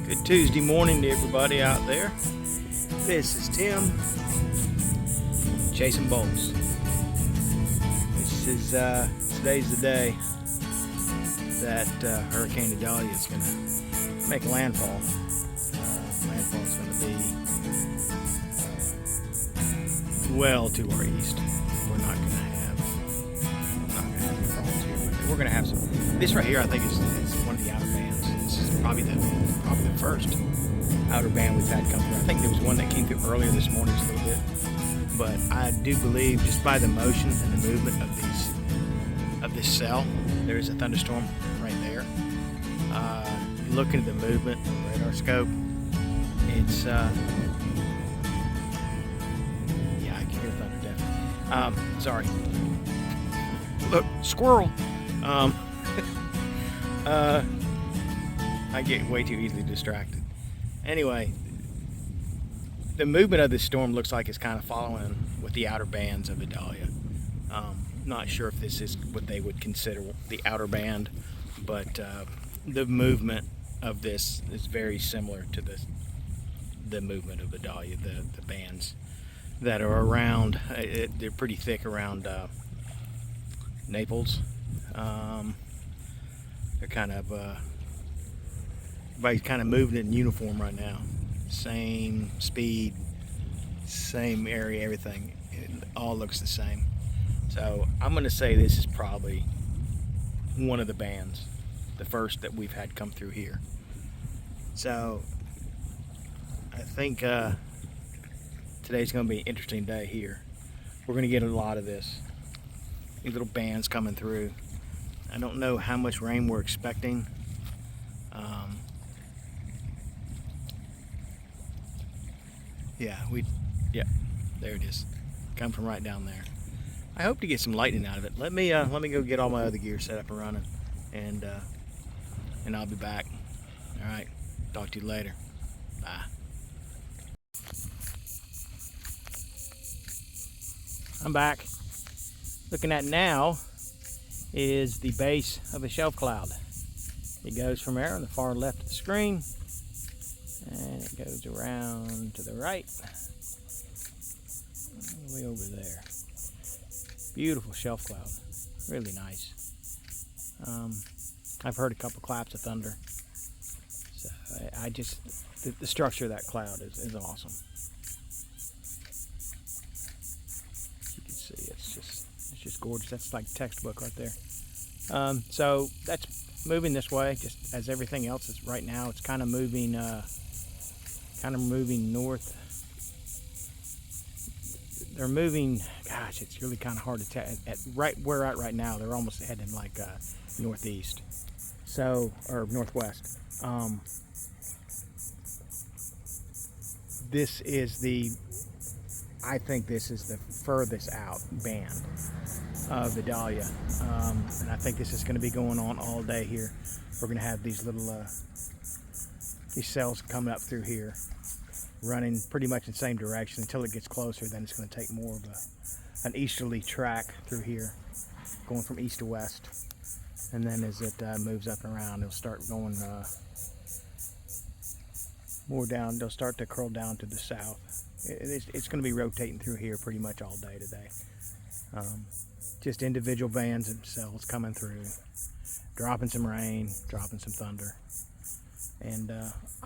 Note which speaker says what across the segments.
Speaker 1: Good Tuesday morning to everybody out there. This is Tim chasing bolts. This is today's the day that Hurricane Idalia is going to make landfall. Landfall is going to be well to our east. We're not going to have any problems here. But we're going to have some. This right here, I think, is one of the outer bands. This is probably the first outer band we've had come through. I think there was one that came through earlier this morning just a little bit, but I do believe just by the motion and the movement of this cell, there is a thunderstorm right there. Looking at the movement on the radar scope, it's yeah, I can hear thunder definitely. Sorry, look, squirrel. I get way too easily distracted. Anyway, the movement of this storm looks like it's kind of following with the outer bands of Idalia. Not sure if this is what they would consider the outer band, but the movement of this is very similar to the movement of Idalia. The bands that are around, they're pretty thick around Naples. They're kind of everybody's kind of moving in uniform right now. Same speed, same area, everything. It all looks the same. So I'm going to say this is probably one of the bands, the first that we've had come through here. So I think today's going to be an interesting day here. We're going to get a lot of this. These little bands coming through. I don't know how much rain we're expecting. Yeah, there it is. Come from right down there. I hope to get some lightning out of it. Let me go get all my other gear set up and running, and I'll be back. All right, talk to you later. Bye. I'm back. Looking at now is the base of a shelf cloud. It goes from there on the far left of the screen, and it goes around to the right, way over there. Beautiful shelf cloud, really nice. I've heard a couple claps of thunder, so I just the structure of that cloud is awesome. You can see it's just gorgeous. That's like textbook right there. So that's moving this way, just as everything else is right now. It's kind of moving north. They're moving. Gosh, it's really kind of hard to tell. At right where we're at right now, they're almost heading like northeast, so or northwest. This is I think this is the furthest out band of Idalia, and I think this is going to be going on all day here. We're going to have these little these cells coming up through here, running pretty much in the same direction until it gets closer. Then it's going to take more of an easterly track through here, going from east to west, and then as it moves up and around, it'll start going more down. They'll start to curl down to the south. It's going to be rotating through here pretty much all day today. Just individual bands and cells coming through, dropping some rain, dropping some thunder, and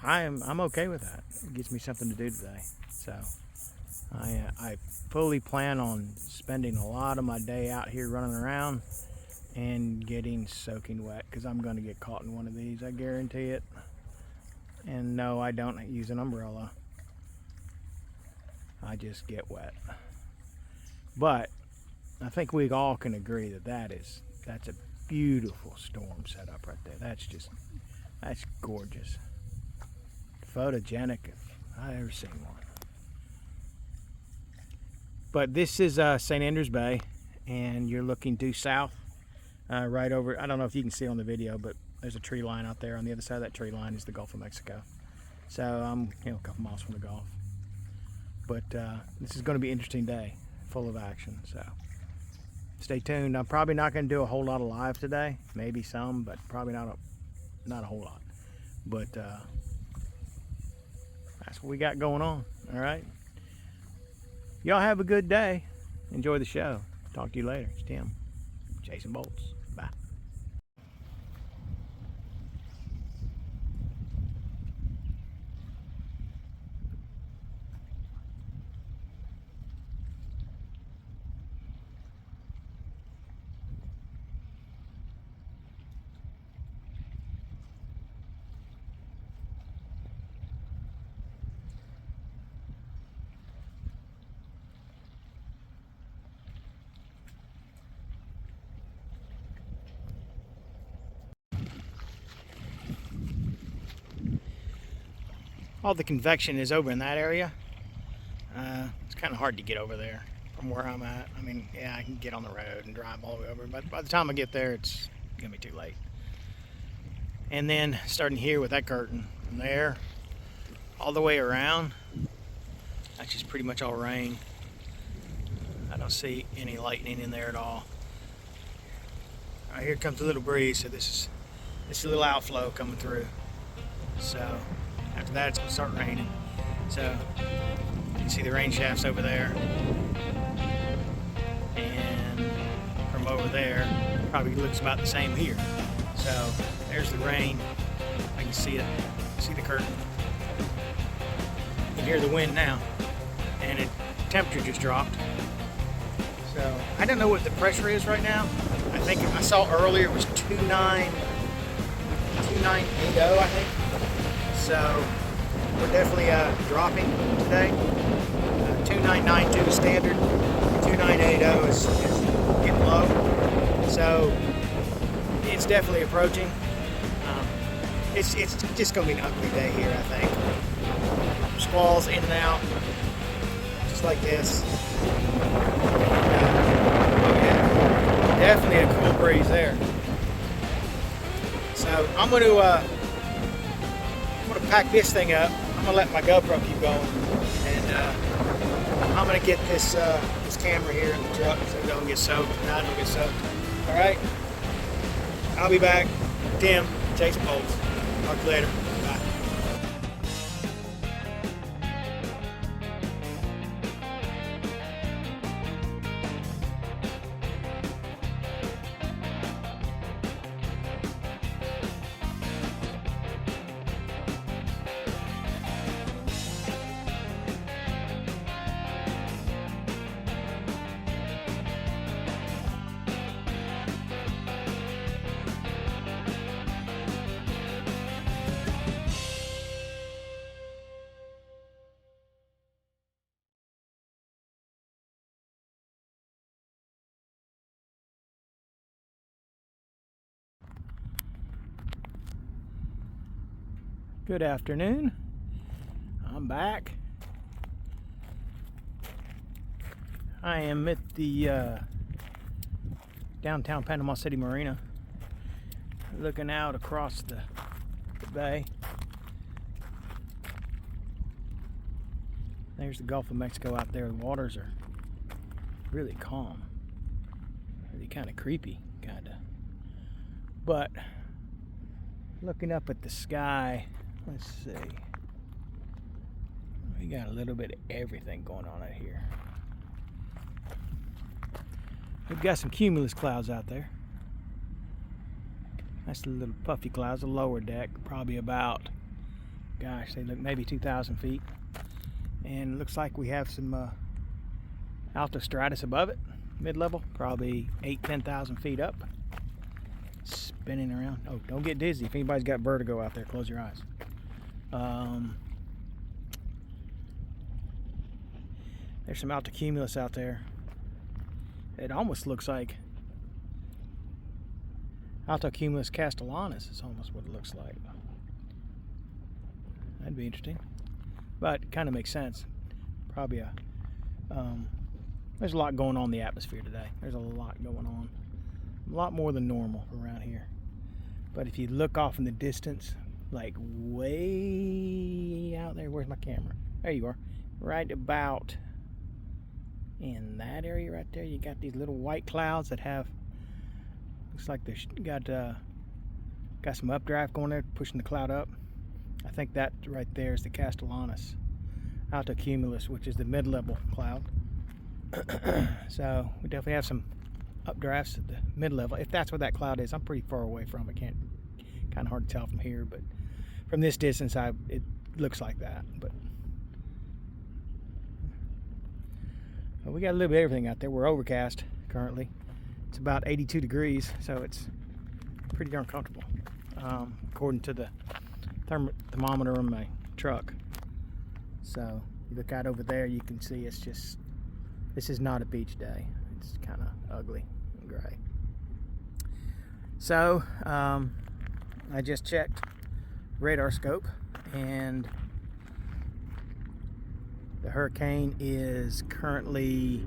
Speaker 1: I'm okay with that. It gives me something to do today. So I fully plan on spending a lot of my day out here running around and getting soaking wet, because I'm going to get caught in one of these, I guarantee it. And no, I don't use an umbrella. I just get wet. But I think we all can agree that that's a beautiful storm setup right there. That's gorgeous. Photogenic if I've ever seen one. But this is St. Andrews Bay, and you're looking due south, right over. I don't know if you can see on the video, but there's a tree line out there. On the other side of that tree line is the Gulf of Mexico. So I'm a couple miles from the Gulf. But this is going to be an interesting day, full of action. So stay tuned. I'm probably not going to do a whole lot of live today. Maybe some, but probably not a whole lot. But that's what we got going on. All right. Y'all have a good day. Enjoy the show. Talk to you later. It's Tim, chasing bolts. Bye. All the convection is over in that area. It's kind of hard to get over there from where I'm at. I mean, yeah, I can get on the road and drive all the way over, but by the time I get there, it's gonna be too late. And then starting here with that curtain from there all the way around, that's just pretty much all rain. I don't see any lightning in there at all. All right, here comes a little breeze, so this is a little outflow coming through. So after that, it's gonna start raining. So you can see the rain shafts over there, and from over there, probably looks about the same here. So there's the rain. I can see it. See the curtain. You can hear the wind now, and the temperature just dropped. So I don't know what the pressure is right now. I think I saw earlier it was 2980, I think. So we're definitely dropping today. 2992 standard, 2980 is getting low. So it's definitely approaching. It's just going to be an ugly day here, I think. Squalls in and out, just like this. Definitely a cool breeze there. So I'm going to pack this thing up. I'm going to let my GoPro keep going, and I'm going to get this camera here in the truck so it don't get soaked. Not don't get soaked. All right. I'll be back. Tim, chasing bolts. Talk to you later. Bye. Good afternoon. I'm back. I am at the downtown Panama City Marina, looking out across the bay. There's the Gulf of Mexico out there. The waters are really calm, really kind of creepy, kind of. But looking up at the sky, let's see. We got a little bit of everything going on out here. We've got some cumulus clouds out there. That's the little puffy clouds, the lower deck, probably about, gosh, they look maybe 2,000 feet. And it looks like we have some altostratus above it, mid-level, probably 10,000 feet up. Spinning around. Oh, don't get dizzy. If anybody's got vertigo out there, close your eyes. There's some altocumulus out there. It almost looks like altocumulus castellanus is almost what it looks like. That'd be interesting, but it kind of makes sense. Probably there's a lot going on in the atmosphere today. There's a lot going on, a lot more than normal around here. But if you look off in the distance, like way out there, where's my camera? There you are. right about in that area right there. You got these little white clouds that have, looks like they've got some updraft going there, pushing the cloud up. I think that right there is the Castellanus Altocumulus, which is the mid-level cloud. So we definitely have some updrafts at the mid-level, if that's what that cloud is. I'm pretty far away from it, kind of hard to tell from here, but from this distance it looks like that. But we got a little bit of everything out there. We're overcast currently. It's about 82 degrees, so it's pretty darn comfortable, according to the thermometer on my truck. So you look out over there, you can see this is not a beach day. It's kind of ugly and gray. So I just checked radar scope, and the hurricane is currently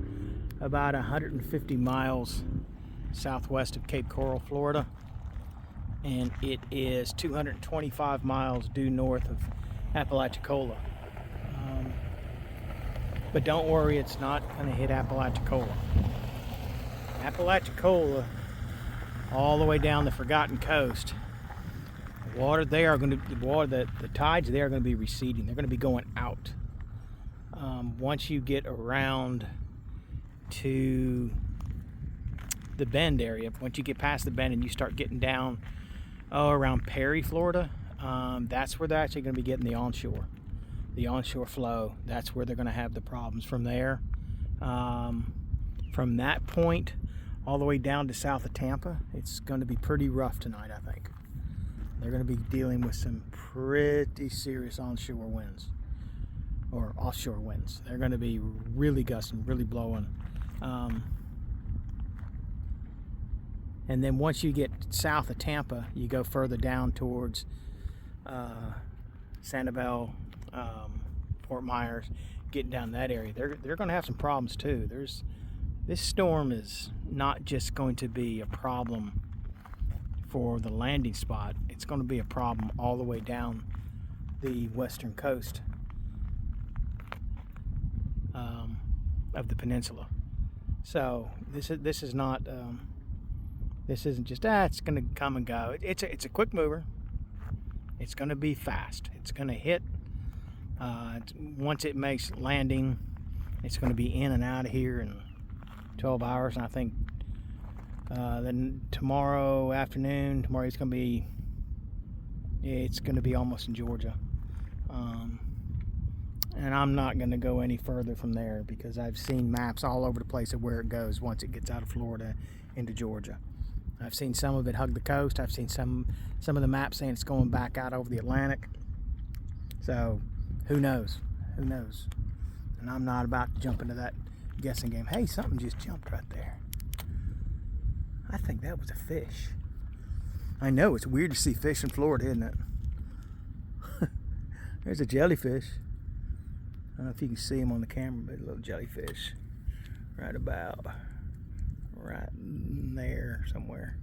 Speaker 1: about 150 miles southwest of Cape Coral, Florida, and it is 225 miles due north of Apalachicola. But don't worry, it's not going to hit Apalachicola. Apalachicola, all the way down the Forgotten Coast, the water there are going to, the tides there are going to be receding. They're going to be going out. Once you get around to the Bend area, once you get past the Bend and you start getting down around Perry, Florida, that's where they're actually going to be getting the onshore flow. That's where they're going to have the problems. From there, from that point all the way down to south of Tampa, it's going to be pretty rough tonight. I think they're going to be dealing with some pretty serious onshore winds or offshore winds. They're going to be really gusting, really blowing. And then once you get south of Tampa, you go further down towards Sanibel, Fort Myers, getting down that area. They're going to have some problems too. This storm is not just going to be a problem for the landing spot. It's going to be a problem all the way down the western coast of the peninsula. So this is not. This isn't just it's going to come and go. It's a quick mover. It's going to be fast. It's going to hit. Once it makes landing, it's going to be in and out of here in 12 hours. And I think then tomorrow afternoon, it's going to be almost in Georgia. And I'm not going to go any further from there because I've seen maps all over the place of where it goes once it gets out of Florida into Georgia. I've seen some of it hug the coast. I've seen some of the maps saying it's going back out over the Atlantic. So who knows? Who knows? And I'm not about to jump into that guessing game. Hey, something just jumped right there. I think that was a fish. I know, it's weird to see fish in Florida, isn't it? There's a jellyfish. I don't know if you can see him on the camera, but a little jellyfish right there somewhere.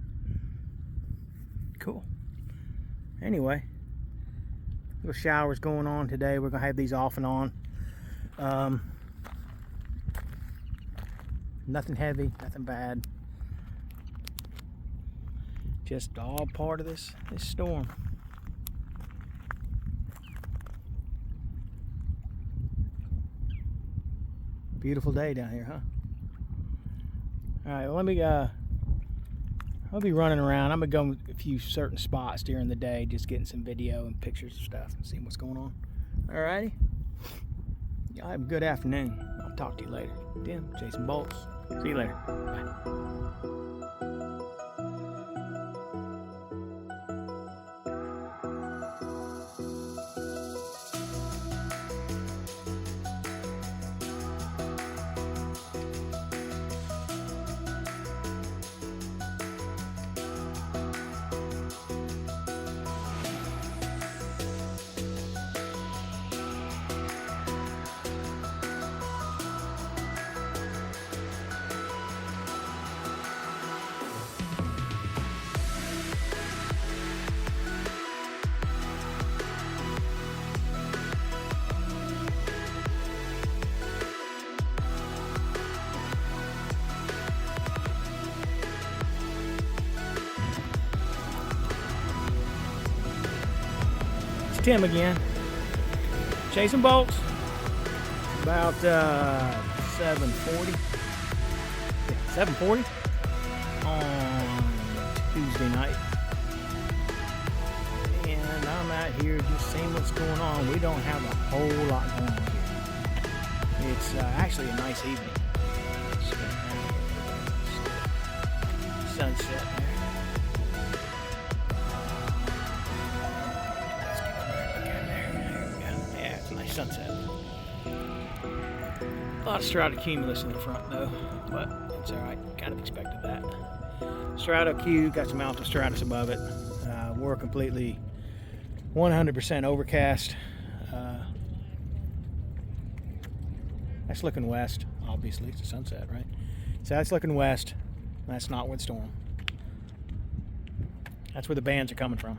Speaker 1: Cool. Anyway, little showers going on today. We're gonna have these off and on. Nothing heavy, nothing bad. Just all part of this storm. Beautiful day down here, huh? All right, well, I'll be running around. I'm gonna go a few certain spots during the day, just getting some video and pictures and stuff and seeing what's going on. All righty. Y'all have a good afternoon. I'll talk to you later. Tim, Jason Bolts. See you later. Bye. Tim again, chasing bolts. About 7:40. Yeah, 7:40 on Tuesday night, and I'm out here just seeing what's going on. We don't have a whole lot going on here. It's actually a nice evening. Sunset there. Let's get a better look at it there. There we go. Yeah, it's a nice sunset. A lot of stratocumulus in the front though, but it's alright. Kind of expected that. Stratocu got some alto stratus above it. We're completely 100% overcast. That's looking west. Obviously, it's a sunset, right? So that's looking west. That's not windstorm. That's where the bands are coming from.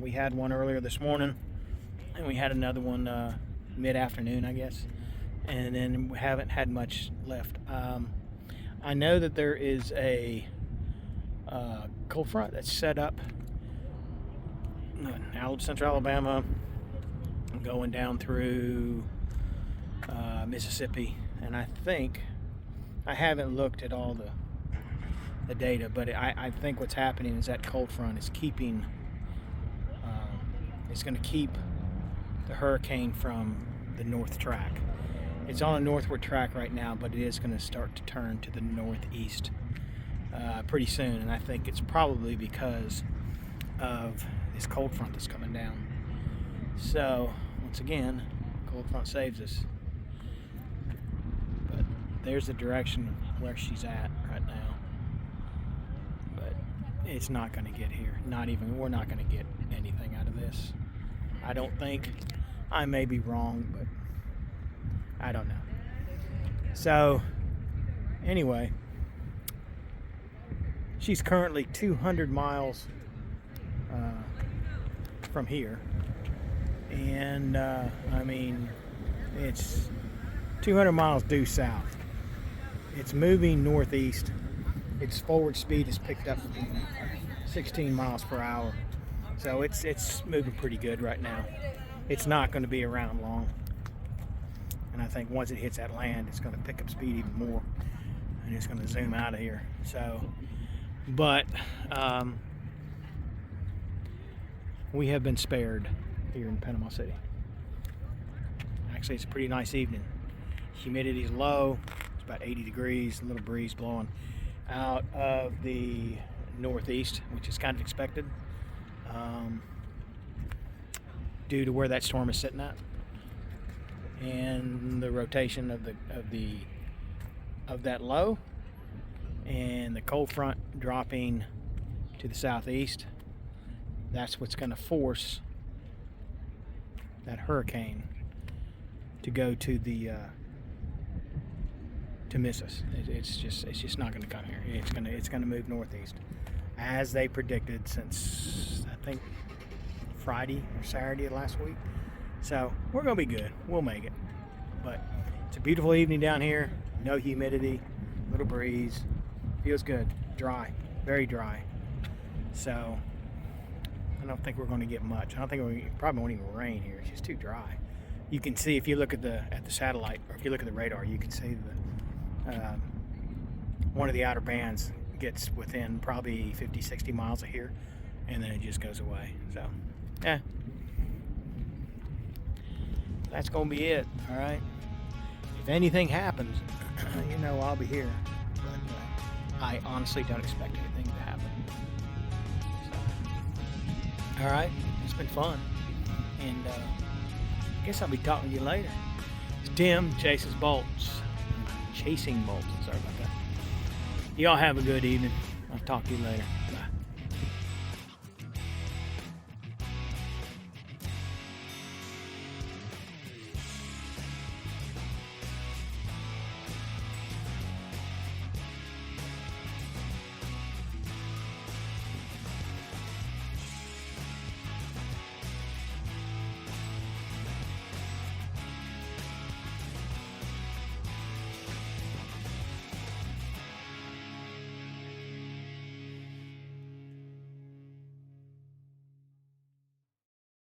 Speaker 1: We had one earlier this morning, and we had another one mid-afternoon, I guess. And then we haven't had much left. I know that there is a cold front that's set up in central Alabama, going down through Mississippi, and I think, I haven't looked at all the data, but I think what's happening is that cold front is keeping, it's going to keep the hurricane from the north track. It's on a northward track right now, but it is going to start to turn to the northeast pretty soon, and I think it's probably because of this cold front that's coming down. So, once again, cold front saves us. But there's the direction of where she's at right now. But it's not going to get here. We're not going to get anything out of this. I don't think. I may be wrong, but I don't know. So, anyway, she's currently 200 miles from here, and I mean, it's 200 miles due south. It's moving northeast. Its forward speed is picked up 16 miles per hour, so it's moving pretty good right now. It's not going to be around long. And I think once it hits that land, it's going to pick up speed even more, and it's going to zoom out of here. So, but we have been spared here in Panama City. Actually, it's a pretty nice evening. Humidity is low. It's about 80 degrees. A little breeze blowing out of the northeast, which is kind of expected, due to where that storm is sitting at, and the rotation of that low, and the cold front dropping to the southeast. That's what's going to force that hurricane to go to the to miss us. It's just not going to come here. It's going to move northeast, as they predicted since I think Friday or Saturday of last week. So we're going to be good. We'll make it. But it's a beautiful evening down here. No humidity, little breeze. Feels good. Dry, very dry. So I don't think we're going to get much. I don't think we probably won't even rain here. It's just too dry. You can see, if you look at the satellite, or if you look at the radar, you can see one of the outer bands gets within probably 50, 60 miles of here, and then it just goes away. So, yeah, that's going to be it. All right. If anything happens, I'll be here. But I honestly don't expect anything to happen. So, all right. It's been fun. And I guess I'll be talking to you later. It's Tim Chasing Bolts. Sorry about that. Y'all have a good evening. I'll talk to you later. Bye.